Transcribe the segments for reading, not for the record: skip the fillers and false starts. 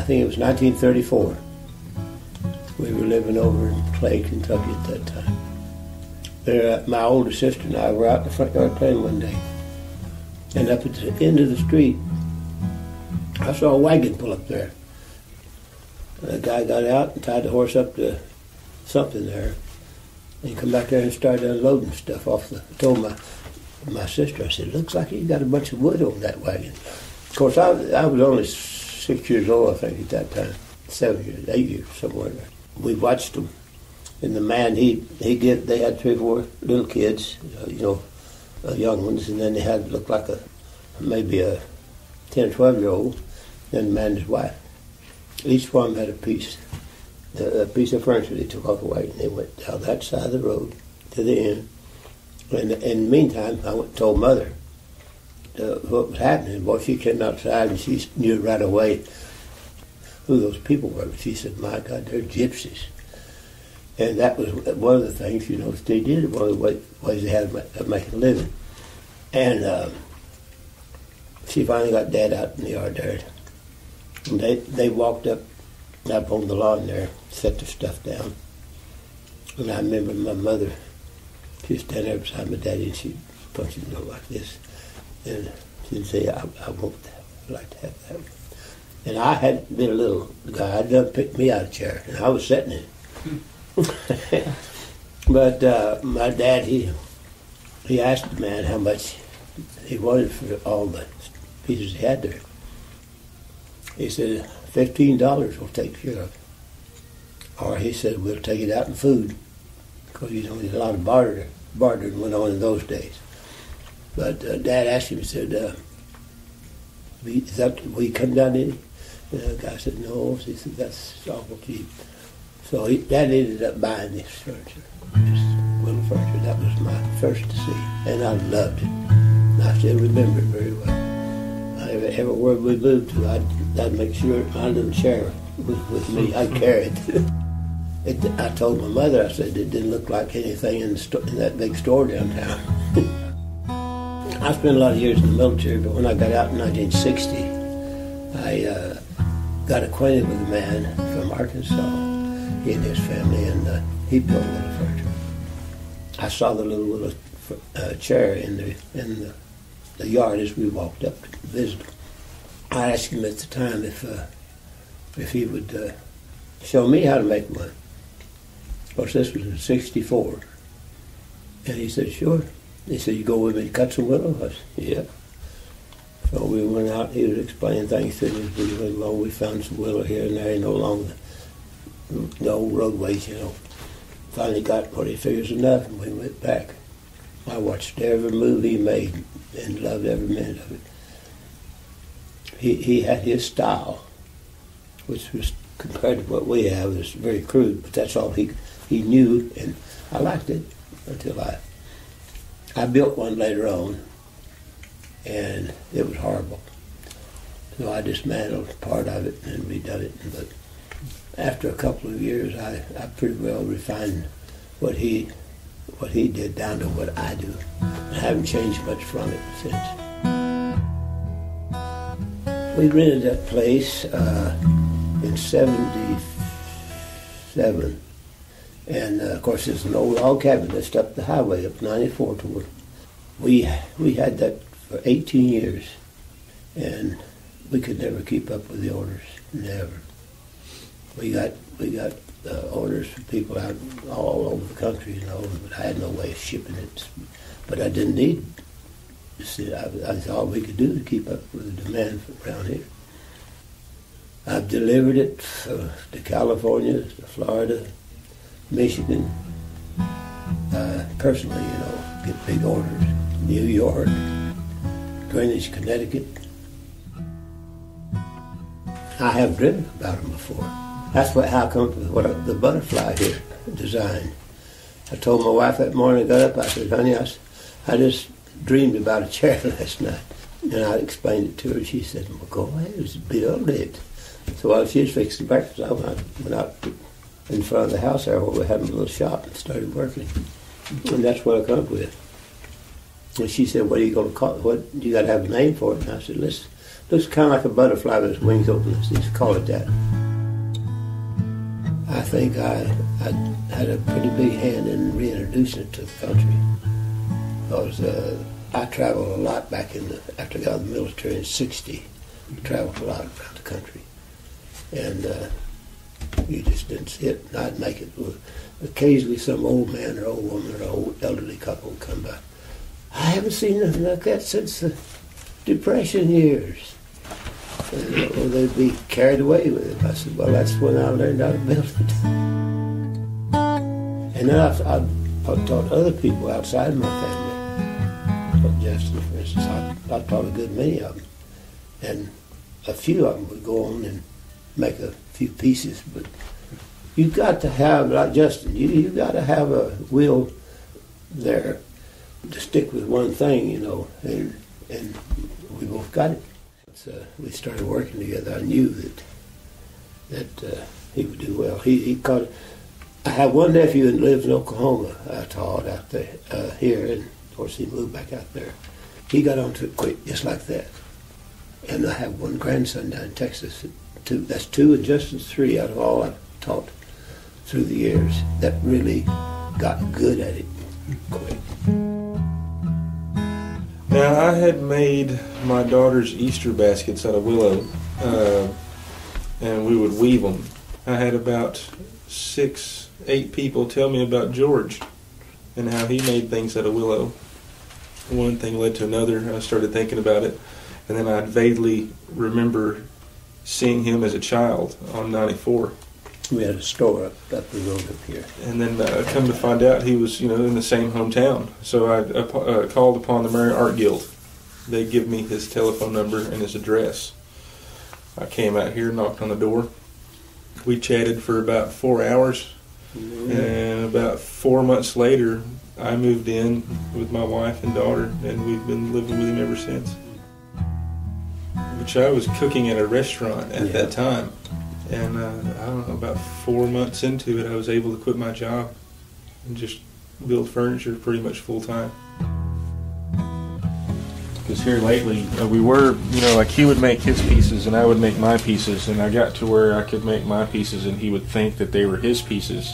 think it was 1934. We were living over in Clay, Kentucky at that time. There, my older sister and I were out in the front yard playing one day. And up at the end of the street, I saw a wagon pull up there. A guy got out and tied the horse up to something there. And he come back there and started unloading stuff off the... I told my sister, I said, looks like he's got a bunch of wood on that wagon. Of course, I was only 6 years old, I think, at that time. 7 years, 8 years, somewhere there. We watched him. And the man, they had 3 or 4 little kids, young ones, and then they had looked like maybe a 10 or 12-year-old, then the man and his wife. Each one had a piece of furniture they took off the wagon. They went down that side of the road to the end. And in the meantime, I went and told Mother what was happening. Boy, she came outside and she knew right away who those people were. She said, my God, they're gypsies. And that was one of the things, they did, one of the ways they had of making a living. And she finally got Dad out in the yard there. And they walked up on the lawn there, set their stuff down. And I remember my mother, she was standing there beside my daddy, and she'd punch him like this. And she'd say, I want that. I'd like to have that. And I had been a little guy. I'd done picked me out of a chair, and I was sitting in it. But my dad, he asked the man how much he wanted for all the pieces he had there. He said, $15 will take care of it. Or he said, we'll take it out in food. Because, there's a lot of bartering went on in those days. But Dad asked him, he said, will you come down in it? And the guy said, no. He said, that's awful cheap. So Dad ended up buying this furniture, this Willow furniture. That was my first to see, and I loved it. And I still remember it very well. Everywhere we moved to, I'd make sure my little chair was with me. I'd carry it. I told my mother, I said, it didn't look like anything in that big store downtown. I spent a lot of years in the military, but when I got out in 1960, I got acquainted with a man from Arkansas. He and his family, and he built Willow furniture. I saw the little Willow chair in the yard as we walked up to visit him. I asked him at the time if he would show me how to make one. Of course, this was in '64, and he said, "Sure." He said, "You go with me to cut some willow?" I said, "Yeah." So we went out. He was explaining things to me as we went along. We found some willow here and there, no longer the old roadways, Finally got what he figures enough, and we went back. I watched every move he made and loved every minute of it. He had his style, which was, compared to what we have, is very crude, but that's all he knew, and I liked it until I built one later on, and it was horrible. So I dismantled part of it and redone it, but after a couple of years, I pretty well refined what he did down to what I do. I haven't changed much from it since. We rented that place in '77, and of course it's an old log cabin that's up the highway up 94 toward. We had that for 18 years, and we could never keep up with the orders, never. We got orders from people out all over the country, but I had no way of shipping it. But I didn't need it. That's all we could do to keep up with the demand around here. I've delivered it to California, to Florida, Michigan, personally, get big orders. New York, Greenwich, Connecticut. I have dreamed about them before. That's how I come up with the butterfly here designed. I told my wife that morning I got up, I said, honey, I just dreamed about a chair last night. And I explained it to her. She said, well, go ahead, it's build it. So while she was fixing breakfast, I went out in front of the house there where we had a little shop and started working. And that's what I come up with. And she said, what are you going to call it? What, you got to have a name for it. And I said, looks kind of like a butterfly with its wings open. Let's just call it that. I think I had a pretty big hand in reintroducing it to the country. Because I traveled a lot back after I got out of the military in '60. Traveled a lot around the country. And you just didn't see it. And I'd make it. Occasionally some old man or old woman or old elderly couple would come by. I haven't seen nothing like that since the Depression years. And they'd be carried away with it. I said, well, that's when I learned how to build it. And then I've taught other people outside my family. Taught Justin, for instance. I taught a good many of them. And a few of them would go on and make a few pieces. But you've got to have, like Justin, you've got to have a will there to stick with one thing, you know, and we both got it. So we started working together. I knew that he would do well. He caught it. I have one nephew that lives in Oklahoma. I taught out there here, and of course he moved back out there. He got onto it quick, just like that. And I have one grandson down in Texas. That's two, and Justin's three out of all I've taught through the years that really got good at it quick. Now, I had made my daughter's Easter baskets out of willow, and we would weave them. I had about 6, 8 people tell me about George and how he made things out of willow. One thing led to another. I started thinking about it, and then I vaguely remember seeing him as a child on 94. We had a store up the road up here. And then come to find out he was, in the same hometown. So I called upon the Marion Art Guild. They give me his telephone number and his address. I came out here, knocked on the door. We chatted for about 4 hours. Mm-hmm. And about 4 months later, I moved in with my wife and daughter, and we've been living with him ever since. Which I was cooking at a restaurant at that time. And I don't know, about 4 months into it, I was able to quit my job and just build furniture pretty much full time. Because here lately, we were, like he would make his pieces and I would make my pieces, and I got to where I could make my pieces and he would think that they were his pieces.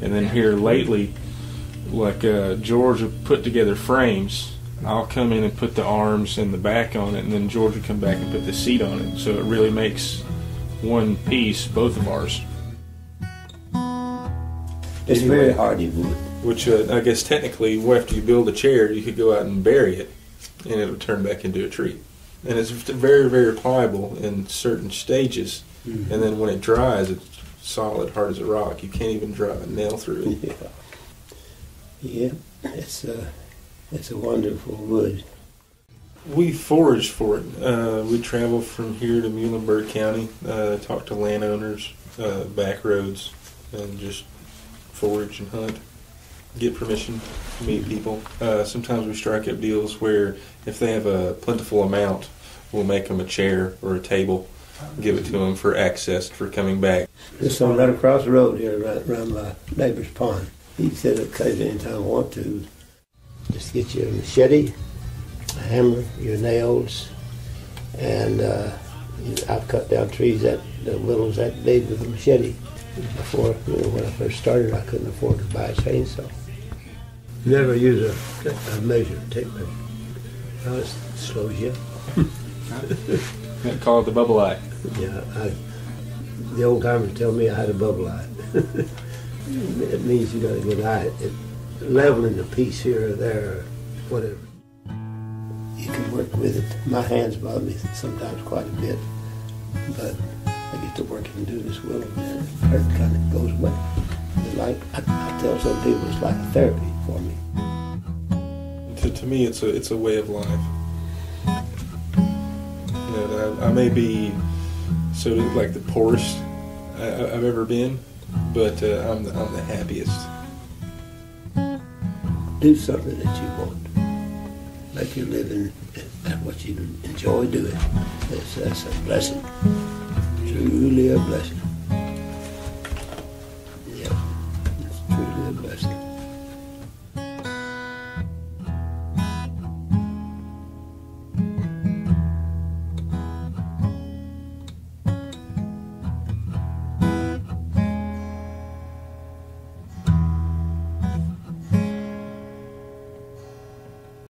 And then here lately, like George would put together frames. I'll come in and put the arms and the back on it, and then George would come back and put the seat on it. So it really makes one piece, both of ours. It's very hardy wood. Which I guess technically, after you build a chair, you could go out and bury it, and it would turn back into a tree. And it's very, very pliable in certain stages. Mm-hmm. And then when it dries, it's solid, hard as a rock. You can't even drive a nail through it. Yeah, it's a wonderful wood. We foraged for it. We travel from here to Muhlenberg County, talk to landowners, back roads, and just forage and hunt. Get permission to meet people. Sometimes we strike up deals where if they have a plentiful amount, we'll make them a chair or a table, give it to them for access for coming back. This one right across the road here, right around my neighbor's pond. He said, okay, anytime I want to, just get you a machete, a hammer, your nails, and I've cut down trees the willows that big with a machete. Before, when I first started, I couldn't afford to buy a chainsaw. Never use a tape measure. Well, it slows you up. They call it the bubble eye. Yeah, the old timers tell me I had a bubble eye. It means you got a good eye. Leveling the piece here or there, or whatever. You can work with it. My hands bother me sometimes quite a bit, but I get to work and do this willow, and it hurt kind of goes away. I tell some people it's like a therapy for me. To me, it's a way of life. I may be like the poorest I've ever been, but I'm the happiest. Do something that you want. Make your living at what you enjoy doing. That's a blessing. Truly a blessing. Yeah, it's truly a blessing.